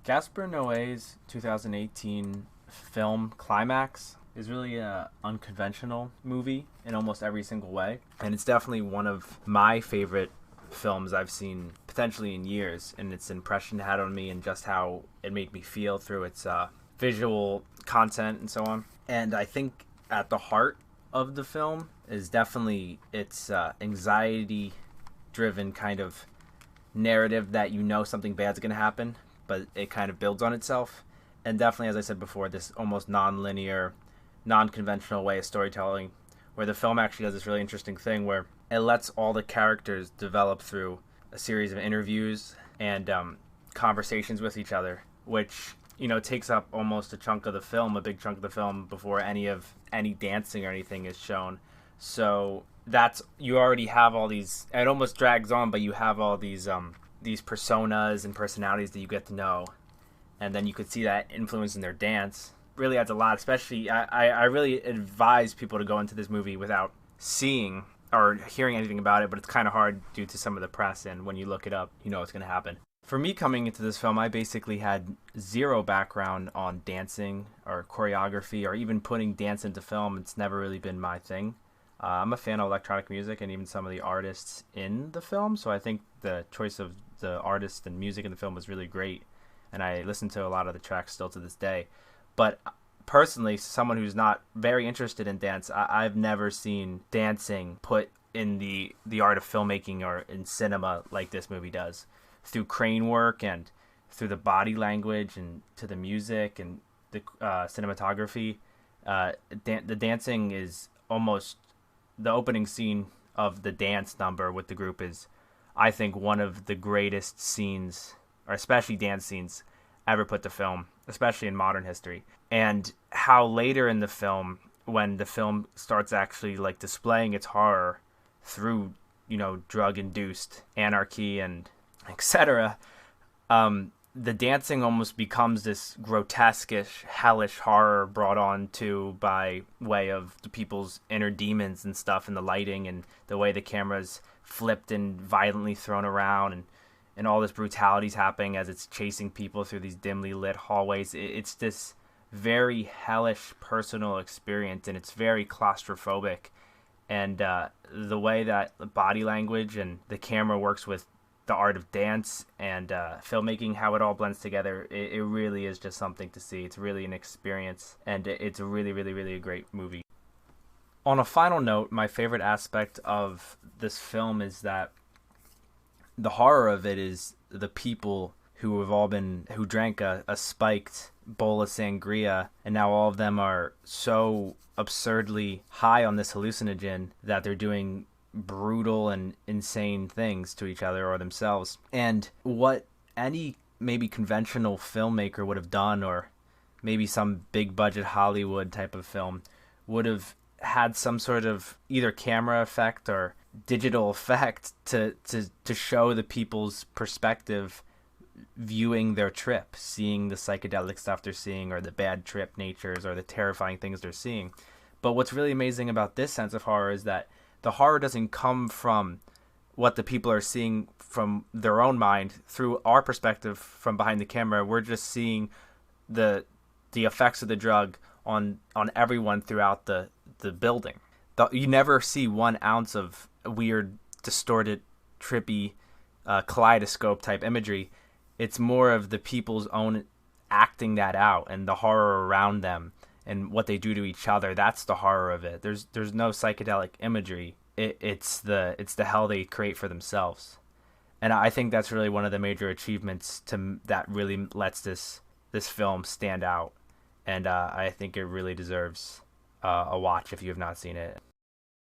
Gaspar Noé's 2018 film Climax is really a unconventional movie in almost every single way, and it's definitely one of my favorite films I've seen potentially in years, and its impression it had on me and just how it made me feel through its visual content and so on. And I think at the heart of the film is definitely its anxiety driven kind of narrative that you know something bad's going to happen, but it kind of builds on itself. And definitely, as I said before, this almost non-linear, non-conventional way of storytelling, where the film actually does this really interesting thing where it lets all the characters develop through a series of interviews and conversations with each other, which takes up almost a chunk of the film, a big chunk of the film, before any dancing or anything is shown. So that's, you already have all these. It almost drags on, but you have all these personas and personalities that you get to know, and then you could see that influence in their dance. Really adds a lot. Especially, I really advise people to go into this movie without seeing or hearing anything about it, but it's kind of hard due to some of the press, and when you look it up, you know what's going to happen. For me, coming into this film, I basically had zero background on dancing or choreography or even putting dance into film. It's never really been my thing. I'm a fan of electronic music and even some of the artists in the film, so I think the choice of the artists and music in the film was really great, and I listen to a lot of the tracks still to this day. But personally, someone who's not very interested in dance, I've never seen dancing put in the art of filmmaking or in cinema like this movie does, through crane work and through the body language and to the music and the cinematography. The dancing is almost, the opening scene of the dance number with the group is, I think, one of the greatest scenes, or especially dance scenes, ever put to film, especially in modern history. And how later in the film, when the film starts actually like displaying its horror through, drug-induced anarchy and etc., the dancing almost becomes this grotesque-ish, hellish horror brought on to by way of the people's inner demons and stuff, and the lighting and the way the camera's flipped and violently thrown around, and all this brutality's happening as it's chasing people through these dimly lit hallways. It's this very hellish personal experience, and it's very claustrophobic. And the way that the body language and the camera works with the art of dance and filmmaking, how it all blends together, it really is just something to see. It's really an experience, and it's a really, really, really a great movie. On a final note, my favorite aspect of this film is that the horror of it is the people who drank a spiked bowl of sangria, and now all of them are so absurdly high on this hallucinogen that they're doing brutal and insane things to each other or themselves. And what any maybe conventional filmmaker would have done, or maybe some big budget Hollywood type of film, would have had some sort of either camera effect or digital effect to show the people's perspective viewing their trip, seeing the psychedelic stuff they're seeing, or the bad trip natures, or the terrifying things they're seeing. But what's really amazing about this sense of horror is that the horror doesn't come from what the people are seeing from their own mind through our perspective from behind the camera. We're just seeing the effects of the drug on everyone throughout the building. You never see 1 ounce of weird, distorted, trippy, kaleidoscope type imagery. It's more of the people's own acting that out and the horror around them and what they do to each other. That's the horror of it. There's no psychedelic imagery. It's the hell they create for themselves. And I think that's really one of the major achievements that really lets this film stand out. And I think it really deserves a watch if you have not seen it.